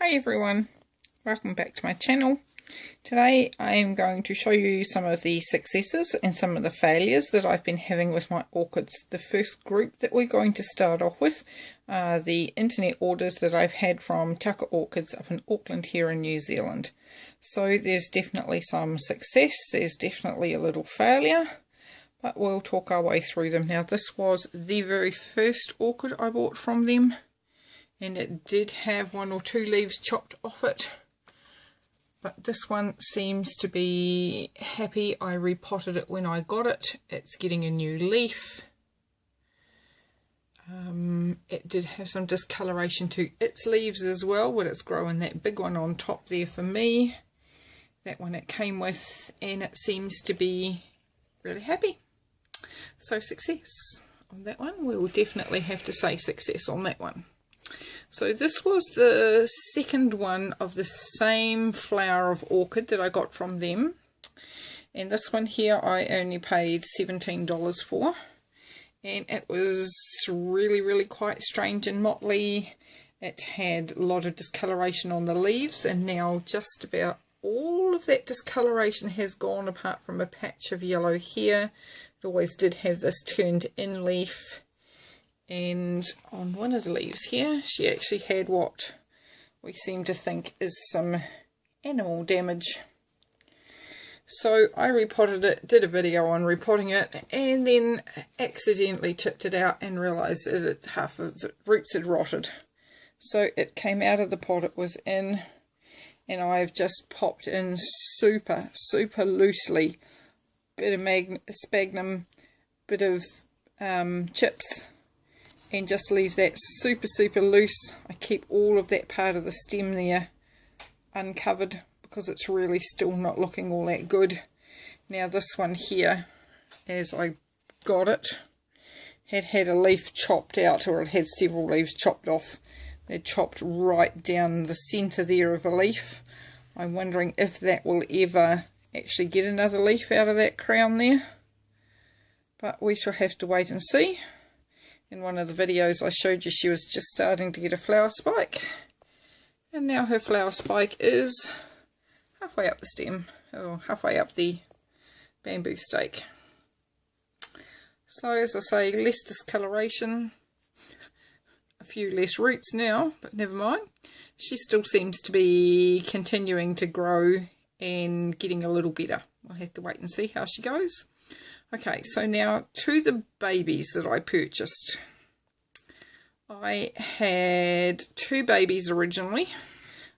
Hi everyone, welcome back to my channel. Today I am going to show you some of the successes and some of the failures that I've been having with my orchids. The first group that we're going to start off with are the internet orders that I've had from Tucker Orchids up in Auckland here in New Zealand. So there's definitely some success, there's definitely a little failure, but we'll talk our way through them. Now this was the very first orchid I bought from them, and it did have one or two leaves chopped off it, but this one seems to be happy. I repotted it when I got it. It's getting a new leaf. It did have some discoloration to its leaves as well, but it's growing that big one on top there for me, that one it came with, and it seems to be really happy. So success on that one. We will definitely have to say success on that one. So this was the second one of the same flower of orchid that I got from them, and this one here I only paid $17 for, and it was really quite strange and motley. It had a lot of discoloration on the leaves, and now just about all of that discoloration has gone apart from a patch of yellow here. It always did have this turned in leaf. And on one of the leaves here, she actually had what we seem to think is some animal damage. So I repotted it, did a video on repotting it, and then accidentally tipped it out and realised that half of its roots had rotted. So it came out of the pot it was in, and I've just popped in super loosely, bit of sphagnum, bit of chips, and just leave that super loose. I keep all of that part of the stem there uncovered because it's really still not looking all that good. Now this one here, as I got it, had a leaf chopped out, or it had several leaves chopped off. They're chopped right down the centre there of a leaf. I'm wondering if that will ever actually get another leaf out of that crown there, but we shall have to wait and see. In one of the videos I showed you she was just starting to get a flower spike, and now her flower spike is halfway up the stem, or halfway up the bamboo stake. So as I say, less discoloration, a few less roots now, but never mind. She still seems to be continuing to grow and getting a little better. We'll have to wait and see how she goes. Okay, so now to the babies that I purchased. I had two babies originally,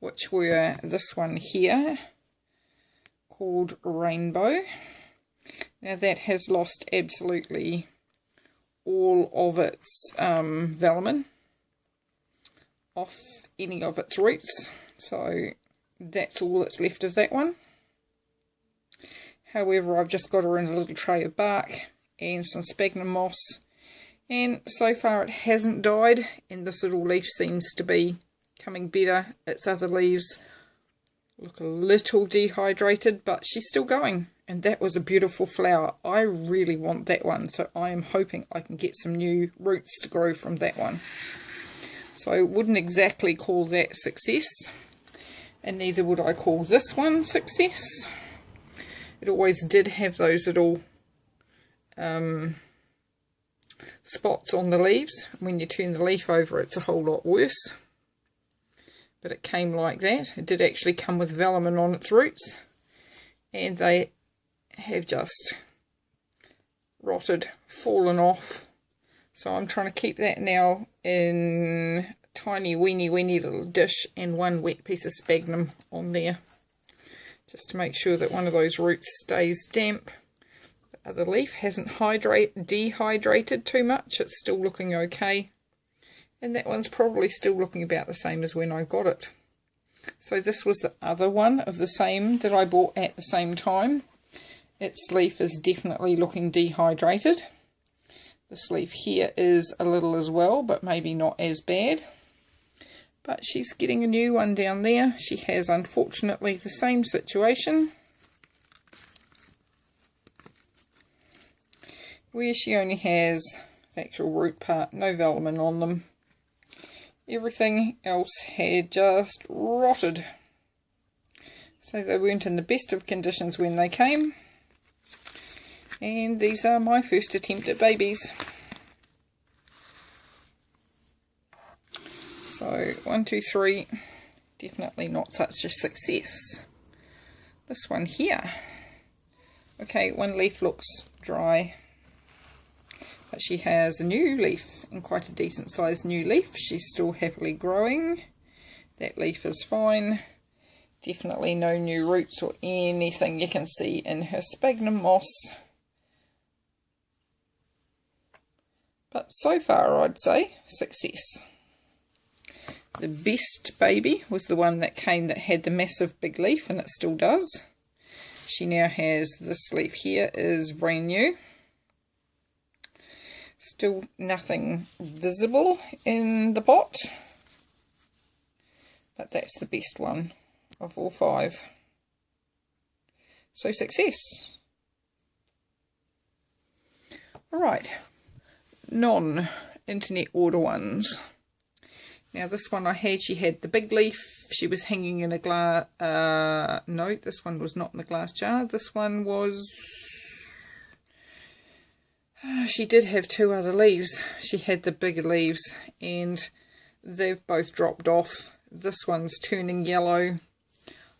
which were this one here, called Rainbow. Now that has lost absolutely all of its velamen off any of its roots, so that's all that's left of that one. However, I've just got her in a little tray of bark and some sphagnum moss, and so far it hasn't died, and this little leaf seems to be coming better. Its other leaves look a little dehydrated, but she's still going, and that was a beautiful flower. I really want that one, so I am hoping I can get some new roots to grow from that one. So I wouldn't exactly call that success, and neither would I call this one success. It always did have those little spots on the leaves. When you turn the leaf over, it's a whole lot worse. But it came like that. It did actually come with velamen on its roots, and they have just rotted, fallen off. So I'm trying to keep that now in a tiny weeny little dish and one wet piece of sphagnum on there, just to make sure that one of those roots stays damp. The other leaf hasn't dehydrated too much, it's still looking okay, and that one's probably still looking about the same as when I got it. So this was the other one of the same that I bought at the same time. Its leaf is definitely looking dehydrated. This leaf here is a little as well, but maybe not as bad. But she's getting a new one down there. She has unfortunately the same situation, where she only has the actual root part, no velamen on them, Everything else had just rotted. So they weren't in the best of conditions when they came. And these are my first attempt at babies. So 1, 2, 3, definitely not such a success. This one here. Okay, one leaf looks dry. But she has a new leaf, and quite a decent sized new leaf. She's still happily growing. That leaf is fine. Definitely no new roots or anything you can see in her sphagnum moss. But so far I'd say success. The best baby was the one that came that had the massive big leaf, and it still does. She now has this leaf here, is brand new. Still nothing visible in the pot, but that's the best one of all 5. So success. Alright, non-internet order ones. Now this one I had, she had the big leaf. She was hanging in a glass, no, this one was not in the glass jar. This one was, she did have 2 other leaves. She had the bigger leaves and they've both dropped off. This one's turning yellow.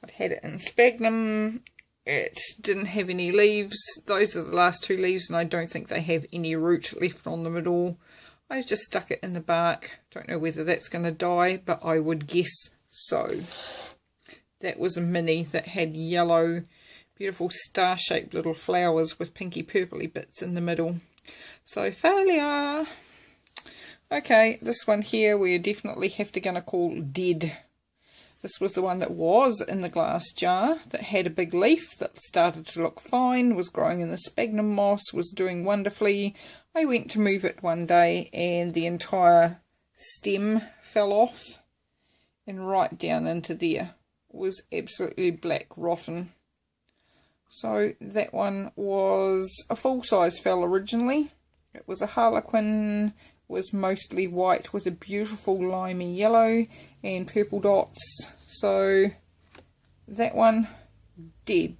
I'd had it in sphagnum. It didn't have any leaves. Those are the last 2 leaves, and I don't think they have any root left on them at all. I've just stuck it in the bark. Don't know whether that's going to die, but I would guess so. That was a mini that had yellow, beautiful star-shaped little flowers with pinky purpley bits in the middle. So failure. Okay, this one here we definitely have to gonna call dead. This was the one that was in the glass jar, that had a big leaf, that started to look fine, was growing in the sphagnum moss, was doing wonderfully. I went to move it one day and the entire stem fell off and right down into there. It was absolutely black rotten. So that one was a full-size fell originally. It was a harlequin, was mostly white with a beautiful limey yellow and purple dots. So that one dead.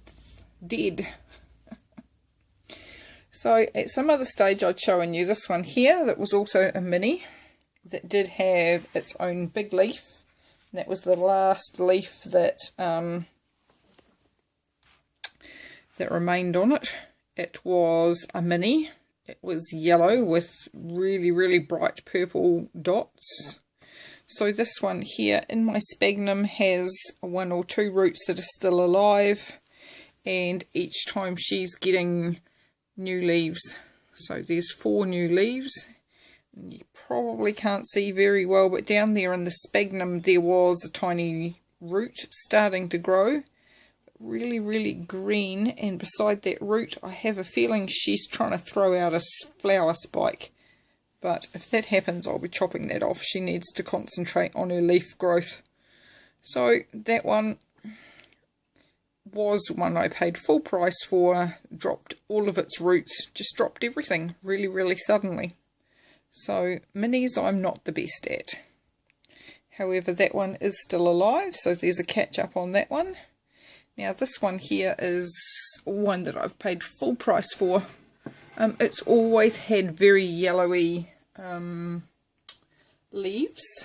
So at some other stage I'd shown you this one here that was also a mini that did have its own big leaf. And that was the last leaf that that remained on it. It was a mini. It was yellow with really, really bright purple dots. So this one here in my sphagnum has 1 or 2 roots that are still alive. And each time she's getting new leaves. So there's 4 new leaves. You probably can't see very well, but down there in the sphagnum there was a tiny root starting to grow. Really, really green, and beside that root I have a feeling she's trying to throw out a flower spike. But if that happens I'll be chopping that off. She needs to concentrate on her leaf growth. So that one was one I paid full price for, dropped all of its roots, just dropped everything really, really suddenly. So minis I'm not the best at. However, that one is still alive, so there's a catch up on that one. Now this one here is one that I've paid full price for. It's always had very yellowy leaves.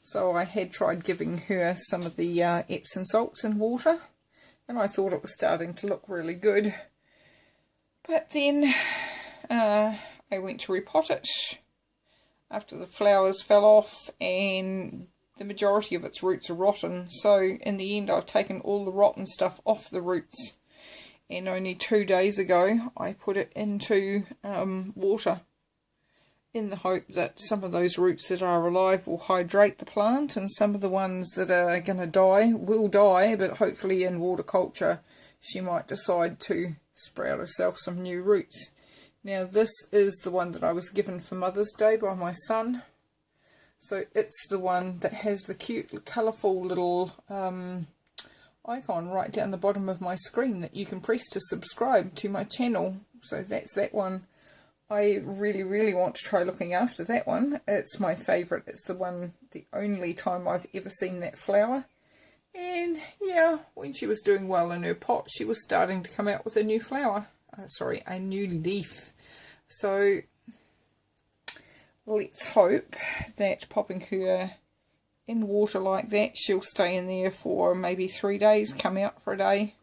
So I had tried giving her some of the Epsom salts in water. And I thought it was starting to look really good. But then I went to repot it after the flowers fell off and the majority of its roots are rotten. So in the end I've taken all the rotten stuff off the roots. And only 2 days ago I put it into water in the hope that some of those roots that are alive will hydrate the plant, and some of the ones that are going to die will die, but hopefully in water culture she might decide to sprout herself some new roots. Now this is the one that I was given for Mother's Day by my son. So it's the one that has the cute colourful little icon right down the bottom of my screen that you can press to subscribe to my channel. So that's that one. I really want to try looking after that one. It's my favourite. It's the only time I've ever seen that flower. And yeah, when she was doing well in her pot, she was starting to come out with a new flower. Sorry, a new leaf. So let's hope that popping her in water like that, she'll stay in there for maybe 3 days, come out for a day,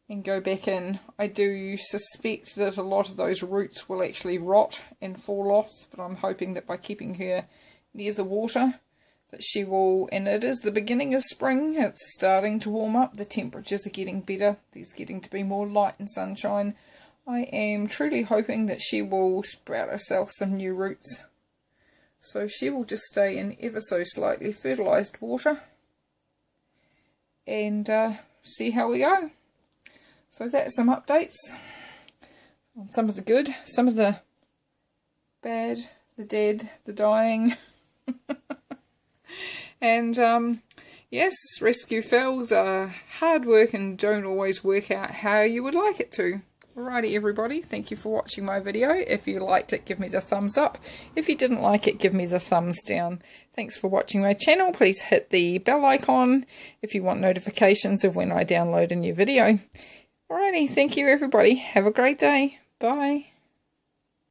and go back in. I do suspect that a lot of those roots will actually rot and fall off, but I'm hoping that by keeping her near the water, that she will, and it is the beginning of spring, it's starting to warm up, the temperatures are getting better, there's getting to be more light and sunshine. I am truly hoping that she will sprout herself some new roots. So she will just stay in ever so slightly fertilised water and see how we go. So that's some updates on some of the good, some of the bad, the dead, the dying. And yes, rescue phals are hard work and don't always work out how you would like it to. Alrighty everybody, thank you for watching my video. If you liked it, give me the thumbs up. If you didn't like it, give me the thumbs down. Thanks for watching my channel. Please hit the bell icon if you want notifications of when I download a new video. Alrighty, thank you everybody. Have a great day. Bye.